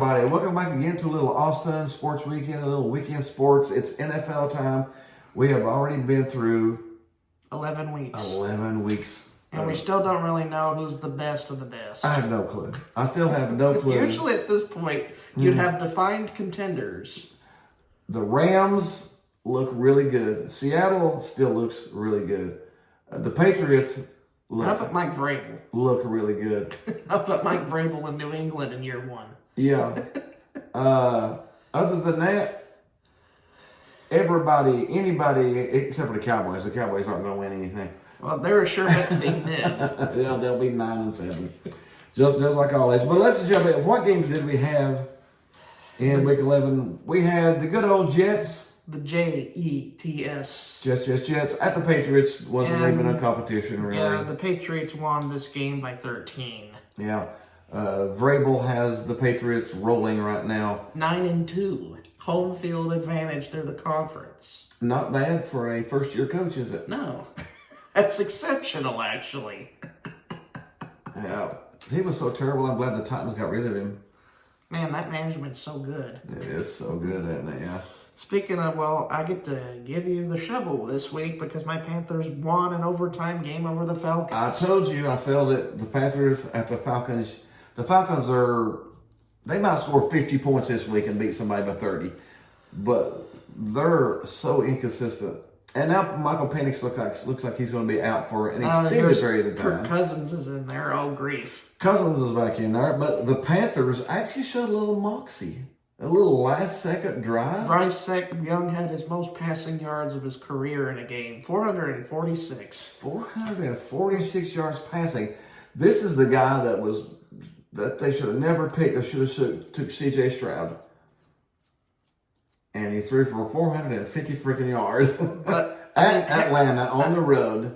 everybody. Welcome back again to a little Austin Sports Weekend, a little weekend sports. It's NFL time. We have already been through 11 weeks. 11 weeks. And we still don't really know who's the best of the best. I have no clue. I still have no clue. Usually at this point, you'd have defined contenders. The Rams look really good. Seattle still looks really good. The Patriots How about Mike Vrabel? look really good. How about Mike Vrabel in New England in year one? Yeah. Other than that, anybody, except for the Cowboys aren't going to win anything. Well, they're a sure bet to be mid. Yeah, they'll be 9-7, just like always. But let's jump in. What games did we have in Week 11? We had the good old Jets. The Jets. Jets at the Patriots. Wasn't even a competition, really. Yeah, the Patriots won this game by 13. Yeah. Vrabel has the Patriots rolling right now. 9-2. Home field advantage through the conference. Not bad for a first-year coach, is it? No. That's exceptional, actually. Yeah. He was so terrible. I'm glad the Titans got rid of him. Man, that management's so good. It is so good, isn't it? Yeah. Speaking of, well, I get to give you the shovel this week because my Panthers won an overtime game over the Falcons. I told you I felt it. The Panthers at the Falcons. The Falcons they might score 50 points this week and beat somebody by 30. But they're so inconsistent. And now Michael Penix looks like he's going to be out for an extended period of time. Kirk Cousins is in there. Oh, grief. Cousins is back in there. But the Panthers actually showed a little moxie. A little last-second drive. Bryce Young had his most passing yards of his career in a game. 446. 446 yards passing. This is the guy that they should have never picked. They should have took C.J. Stroud. And he threw for 450 freaking yards at Atlanta on the road.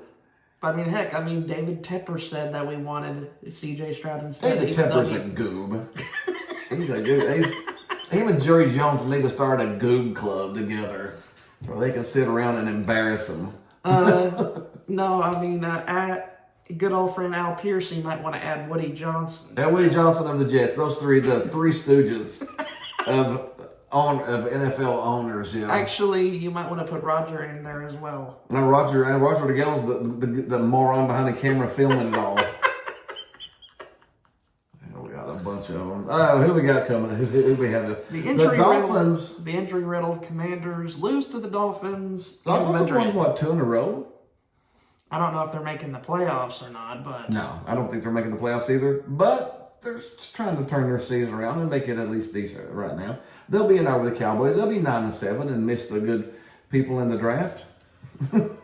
David Tepper said that we wanted C.J. Stroud instead. David Tepper's a goob. He's a goob. Him and Jerry Jones need to start a goob club together where they can sit around and embarrass him. Good old friend Al Pierce, you might want to add Woody Johnson. Woody Johnson of the Jets. Those the three stooges of NFL owners. Yeah. Actually, you might want to put Roger in there as well. Now Roger DeGale's the moron behind the camera filming it all. We got a bunch of them. Who we got coming? Who we have? The Dolphins. The injury-riddled Commanders lose to the Dolphins. Dolphins have won, 2 in a row? I don't know if they're making the playoffs or not, but... No, I don't think they're making the playoffs either. But they're just trying to turn their season around and make it at least decent right now. They'll be in there with the Cowboys. They'll be 9-7 and miss the good people in the draft. The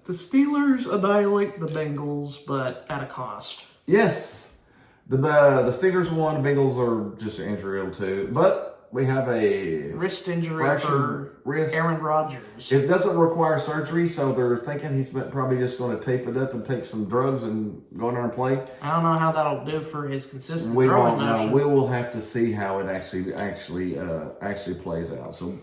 Steelers annihilate the Bengals, but at a cost. Yes. The Steelers won. The Bengals are just injury-riddled too. But we have a wrist injury for Aaron Rodgers. It doesn't require surgery, so they're thinking he's probably just going to tape it up and take some drugs and go in there and play. I don't know how that'll do for his consistent we throwing won't motion. know. We will have to see how it actually plays out. So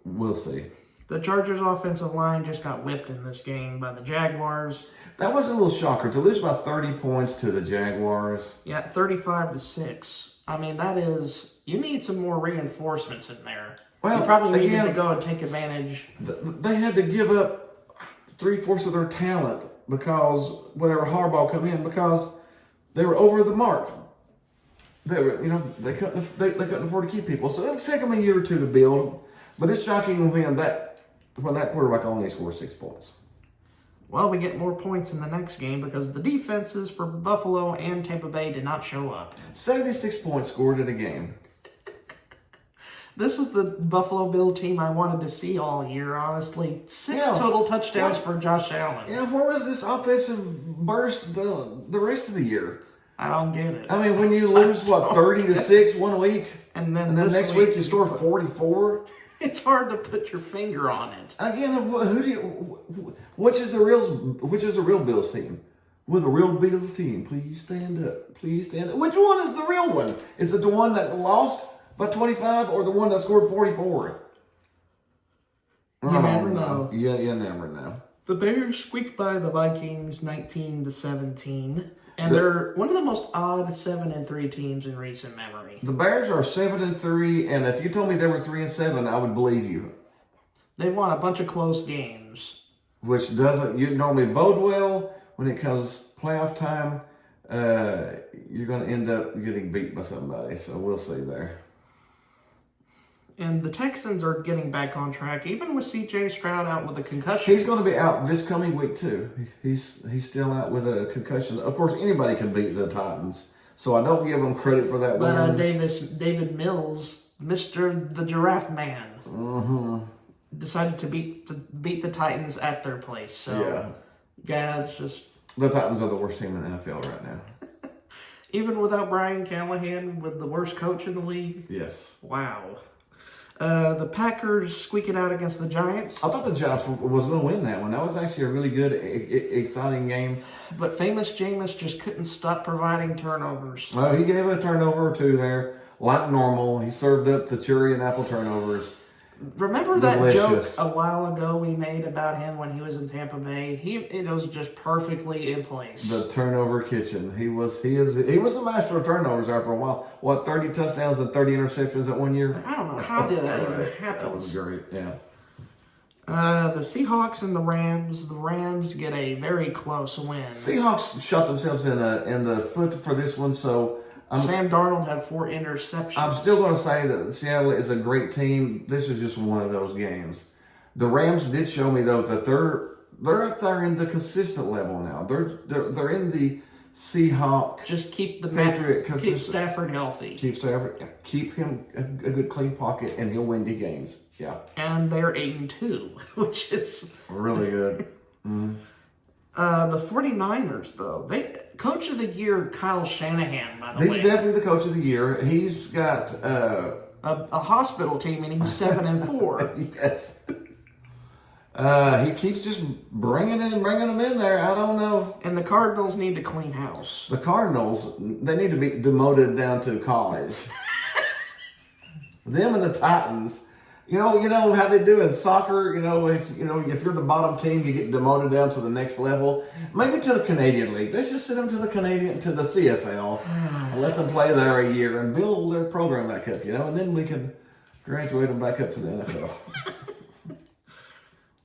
we'll see. The Chargers' offensive line just got whipped in this game by the Jaguars. That was a little shocker to lose by 30 points to the Jaguars. Yeah, 35-6. That is... You need some more reinforcements in there. Well, you probably needed to go and take advantage. They had to give up 3/4 of their talent because whenever Harbaugh come in, because they were over the mark. They were, they couldn't afford to keep people. So it'll take them a year or two to build. But it's shocking when that quarterback only scores 6 points. Well, we get more points in the next game because the defenses for Buffalo and Tampa Bay did not show up. 76 points scored in a game. This is the Buffalo Bill team I wanted to see all year, honestly. 6 total touchdowns for Josh Allen. Yeah, where was this offensive burst the rest of the year? I don't get it. When you lose, 30-6 one week? And then next week you score 44? It's hard to put your finger on it. Again, which is the real Bills team? Will the real Bills team please stand up? Please stand up. Which one is the real one? Is it the one that lost by 25 or the one that scored 44? You never know. Yeah, you never know. The Bears squeaked by the Vikings 19-17. And they're one of the most odd 7-3 teams in recent memory. The Bears are 7-3, and if you told me they were 3-7, I would believe you. They've won a bunch of close games, Which doesn't you normally bode well when it comes playoff time. You're going to end up getting beat by somebody, so we'll see there. And the Texans are getting back on track, even with C.J. Stroud out with a concussion. He's going to be out this coming week too. He's still out with a concussion. Of course, anybody can beat the Titans, so I don't give them credit for that. But David Mills, Mr. the Giraffe Man, decided to beat the Titans at their place. So yeah, it's just the Titans are the worst team in the NFL right now. Even without Brian Callahan, with the worst coach in the league. Yes. Wow. The Packers squeaking out against the Giants. I thought the Giants was going to win that one. That was actually a really good, exciting game. But famous Jameis just couldn't stop providing turnovers. Well, he gave a turnover or two there, like normal. He served up the cherry and apple turnovers. Remember that joke a while ago we made about him when he was in Tampa Bay? It was just perfectly in place. The turnover kitchen. He was the master of turnovers after a while. What, 30 touchdowns and 30 interceptions at 1 year? I don't know how did that even happen. That was great. Yeah. The Seahawks and the Rams. The Rams get a very close win. Seahawks shot themselves in the foot for this one, so Sam Darnold had 4 interceptions. I'm still going to say that Seattle is a great team. This is just one of those games. The Rams did show me though that they're up there in the consistent level now. They're in the Seahawk. Just keep the Patriot consistent. Keep Stafford healthy. Keep him a good clean pocket, and he'll win you games. Yeah. And they're 8-2, which is really good. Mm-hmm. The 49ers, though, Coach of the Year, Kyle Shanahan, by the way. He's definitely the Coach of the Year. He's got a hospital team, and he's 7-4. Yes. He keeps just bringing them in there. I don't know. And the Cardinals need to clean house. The Cardinals, they need to be demoted down to college. Them and the Titans. You know how they do in soccer. If you're the bottom team, you get demoted down to the next level. Maybe to the Canadian League. Let's just send them to the CFL and let them play there a year and build their program back up. And then we can graduate them back up to the NFL.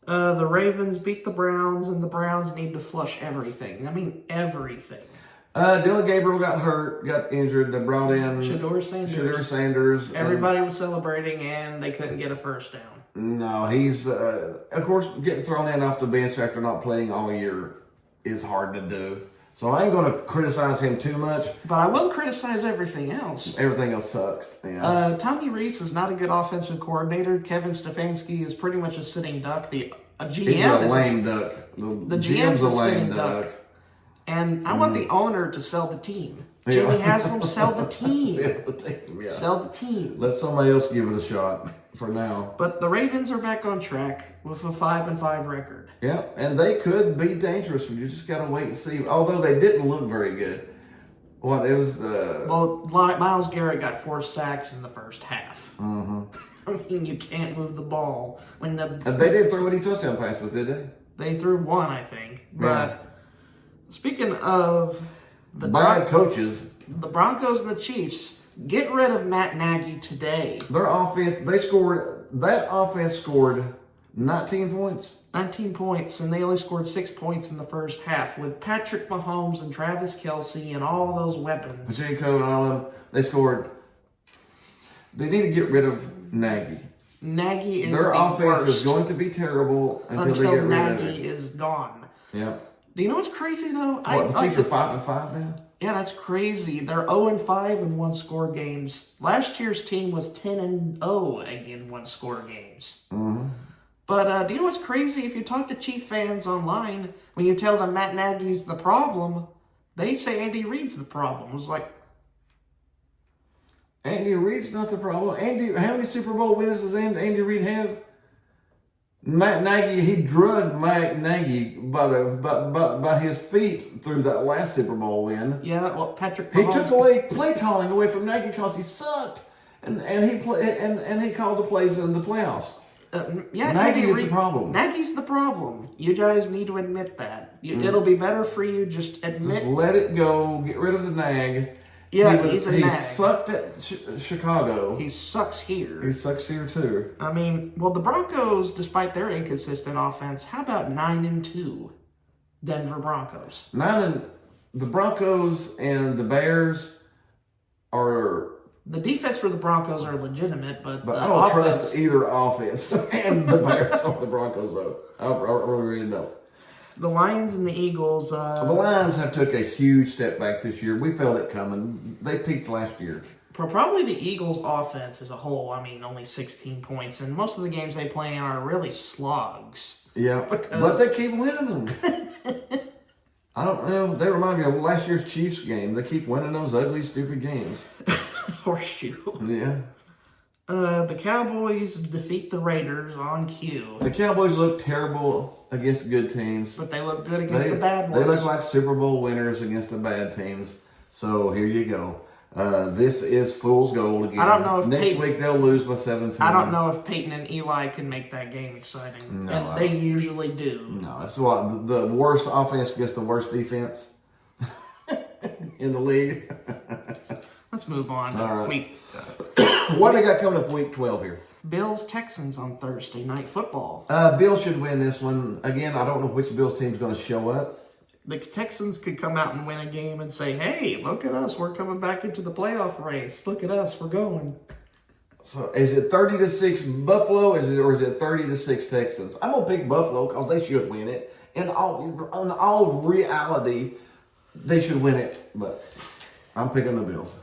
The Ravens beat the Browns, and the Browns need to flush everything. I mean, everything. Dylan Gabriel got injured. They brought in Shedeur Sanders. Everybody was celebrating, and they couldn't get a first down. No, he's, of course, getting thrown in off the bench after not playing all year is hard to do. So I ain't going to criticize him too much. But I will criticize everything else. Everything else sucks. Yeah. Tommy Rees is not a good offensive coordinator. Kevin Stefanski is pretty much a sitting duck. He's a lame duck. The GM's a lame duck. And I want the owner to sell the team. Jimmy Haslam, sell the team. Sell the team. Let somebody else give it a shot for now. But the Ravens are back on track with a 5-5 record. Yeah, and they could be dangerous. You just got to wait and see. Although they didn't look very good. Well, Myles Garrett got 4 sacks in the first half. Mm-hmm. I mean, you can't move the ball. And they didn't throw any touchdown passes, did they? They threw 1, I think. But speaking of the bad coaches, the Broncos and the Chiefs, get rid of Matt Nagy today. Their offense, that offense scored 19 points. 19 points, and they only scored 6 points in the first half. With Patrick Mahomes and Travis Kelce and all those weapons. Pacheco and all of them, they scored. They need to get rid of Nagy. Nagy is their offense worst is going to be terrible until they get rid of Nagy is gone. Yeah. Do you know what's crazy though? The Chiefs are 5-5 now. Yeah, that's crazy. They're 0-5 in one-score games. Last year's team was 10-0 in one-score games. Mm-hmm. But do you know what's crazy? If you talk to Chief fans online, when you tell them Matt Nagy's the problem, they say Andy Reid's the problem. It's like, Andy Reid's not the problem. How many Super Bowl wins does Andy Reid have? Matt Nagy, he drugged Matt Nagy by his feet through that last Super Bowl win. Yeah, well, Patrick Mahomes, he took away play calling away from Nagy because he sucked, and he called the plays in the playoffs. Yeah, Nagy is the problem. Nagy's the problem. You guys need to admit that. It'll be better for you. Just admit. Just let it go. Get rid of the nag. Yeah, he's a nag. He sucked at Chicago. He sucks here. He sucks here too. I mean, well, the Broncos, despite their inconsistent offense, how about 9-2? Denver Broncos. The Broncos and the Bears are. The defense for the Broncos are legitimate, but I don't trust either offense and the Bears or the Broncos though. I really don't. The Lions and the Eagles. The Lions have took a huge step back this year. We felt it coming. They peaked last year. Probably the Eagles' offense as a whole. I mean, only 16 points, and most of the games they play in are really slogs. Yeah, but they keep winning them. I don't know. They remind me of last year's Chiefs game. They keep winning those ugly, stupid games. Horseshoe. Yeah. The Cowboys defeat the Raiders on cue. The Cowboys look terrible against good teams. But they look good against the bad ones. They look like Super Bowl winners against the bad teams. So here you go. This is fool's gold again. I don't know if next week they'll lose by 17. I don't know if Peyton and Eli can make that game exciting. No, and they usually do. No, it's what the worst offense against the worst defense in the league. Let's move on. All right. What they got coming up week 12 here? Bills Texans on Thursday Night Football. Bills should win this one. Again, I don't know which Bills team's going to show up. The Texans could come out and win a game and say, hey, look at us. We're coming back into the playoff race. Look at us. We're going. So is it 30-6 Buffalo or is it 30-6 Texans? I'm going to pick Buffalo because they should win it. In all reality, they should win it. But I'm picking the Bills.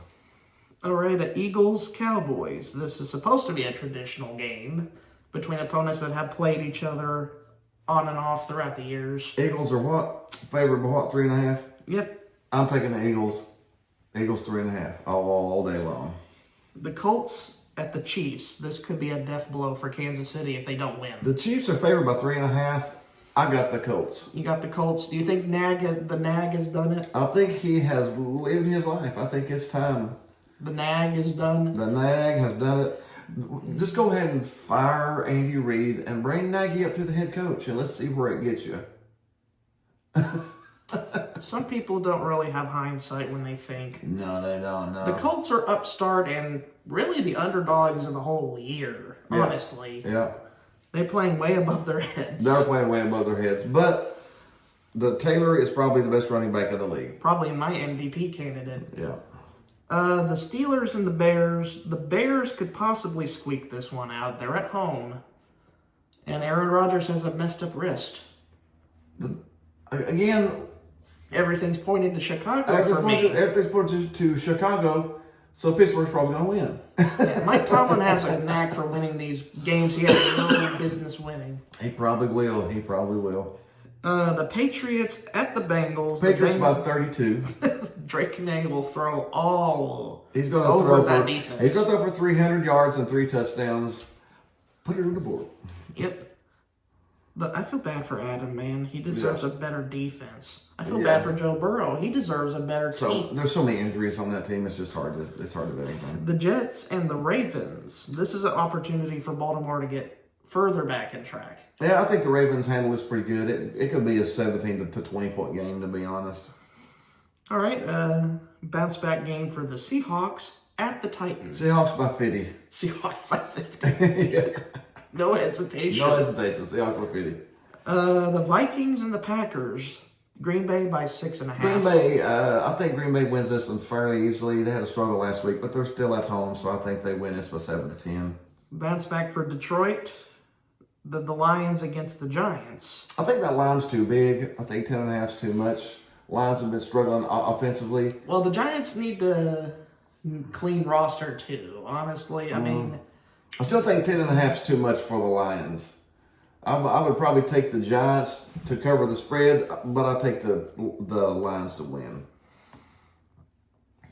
All right, Eagles Cowboys. This is supposed to be a traditional game between opponents that have played each other on and off throughout the years. Eagles are what? Favored by what? 3.5? Yep. I'm taking the Eagles. Eagles 3.5 all day long. The Colts at the Chiefs. This could be a death blow for Kansas City if they don't win. The Chiefs are favored by 3.5. I got the Colts. You got the Colts. Do you think the Nag has done it? I think he has lived his life. I think it's time. The Nag is done. The Nag has done it. Just go ahead and fire Andy Reid and bring Nagy up to the head coach, and let's see where it gets you. Some people don't really have hindsight when they think. No, they don't. No. The Colts are upstart and really the underdogs of the whole year, honestly. Yeah. They're playing way above their heads. They're playing way above their heads. But the Taylor is probably the best running back of the league. Probably my MVP candidate. Yeah. The Steelers and the Bears. The Bears could possibly squeak this one out. They're at home. And Aaron Rodgers has a messed up wrist. Again, everything's pointing to Chicago for me. Everything's pointing to Chicago, so Pittsburgh's probably going to win. Yeah, Mike Tomlin has a knack for winning these games he has no business winning. He probably will. He probably will. The Patriots at the Bengals. Patriots by 32. Drake Canay will throw all He's going to over throw that for, defense. He's going to throw for 300 yards and 3 touchdowns. Put it on the board. Yep. But I feel bad for Adam, man. He deserves a better defense. I feel bad for Joe Burrow. He deserves a better team. There's so many injuries on that team. It's just hard to do anything. The Jets and the Ravens. This is an opportunity for Baltimore to get further back in track. Yeah, I think the Ravens handle this pretty good. It could be a 17 to 20 point game, to be honest. All right, bounce back game for the Seahawks at the Titans. Seahawks by 50. Seahawks by 50. Yeah. No hesitation. No hesitation. Seahawks by 50. The Vikings and the Packers. Green Bay by 6.5. Green Bay, I think Green Bay wins this one fairly easily. They had a struggle last week, but they're still at home, so I think they win this by 7-10. Bounce back for Detroit. The Lions against the Giants. I think that line's too big. I think 10.5 is too much. Lions have been struggling offensively. Well, the Giants need to clean roster too, honestly. I mean, I still think 10.5 is too much for the Lions. I would probably take the Giants to cover the spread, but I take the Lions to win.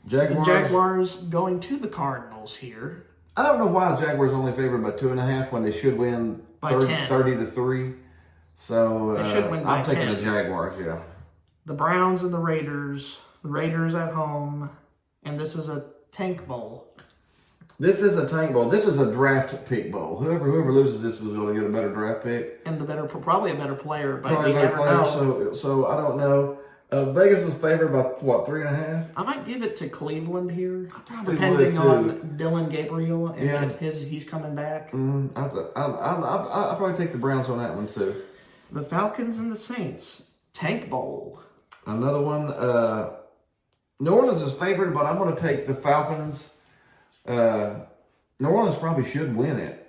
The Jaguars going to the Cardinals here. I don't know why Jaguars only favored by 2.5 when they should win by 30-3. So they should win by I'm taking 10. the Jaguars. Yeah. The Browns and the Raiders. The Raiders at home, and this is a tank bowl. This is a tank bowl. This is a draft pick bowl. Whoever loses this is going to get a better draft pick. And probably a better player, but Probably you a better never player. know. So I don't know. Vegas is favored by what, 3.5? I might give it to Cleveland here, probably depending would, too. on Dylan Gabriel and Yeah. if he's coming back. I'll probably take the Browns on that one too. The Falcons and the Saints Tank Bowl. Another one. New Orleans is favored, but I'm going to take the Falcons. New Orleans probably should win it.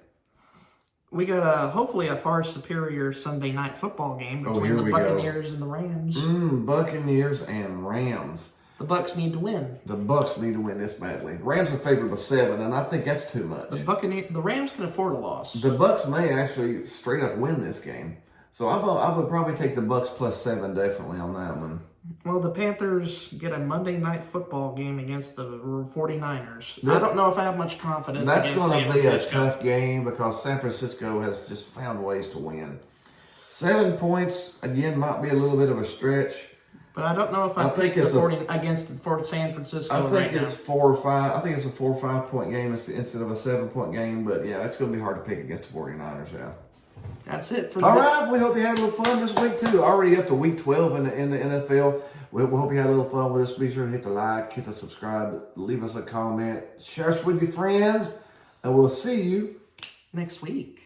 We got hopefully a far superior Sunday night football game between the Buccaneers and the Rams. Buccaneers and Rams. The Bucs need to win. The Bucs need to win this badly. Rams are favored by 7, and I think that's too much. The Rams can afford a loss. The Bucs may actually straight up win this game. So I would probably take the Bucs plus 7 definitely on that one. Well, the Panthers get a Monday night football game against the 49ers. I don't know if I have much confidence That's against going San to be a Francisco. tough game because San Francisco has just found ways to win. 7 points, again, might be a little bit of a stretch. But I don't know if I think pick it's the 40 against San Francisco I think right it's 4 or 5. I think it's a 4 or 5 point game instead of a 7-point game. But yeah, it's going to be hard to pick against the 49ers. Yeah. That's it for All right, we hope you had a little fun this week too. Already up to week 12 in the NFL. We hope you had a little fun with us. Be sure to hit the like, hit the subscribe, leave us a comment, share us with your friends, and we'll see you next week.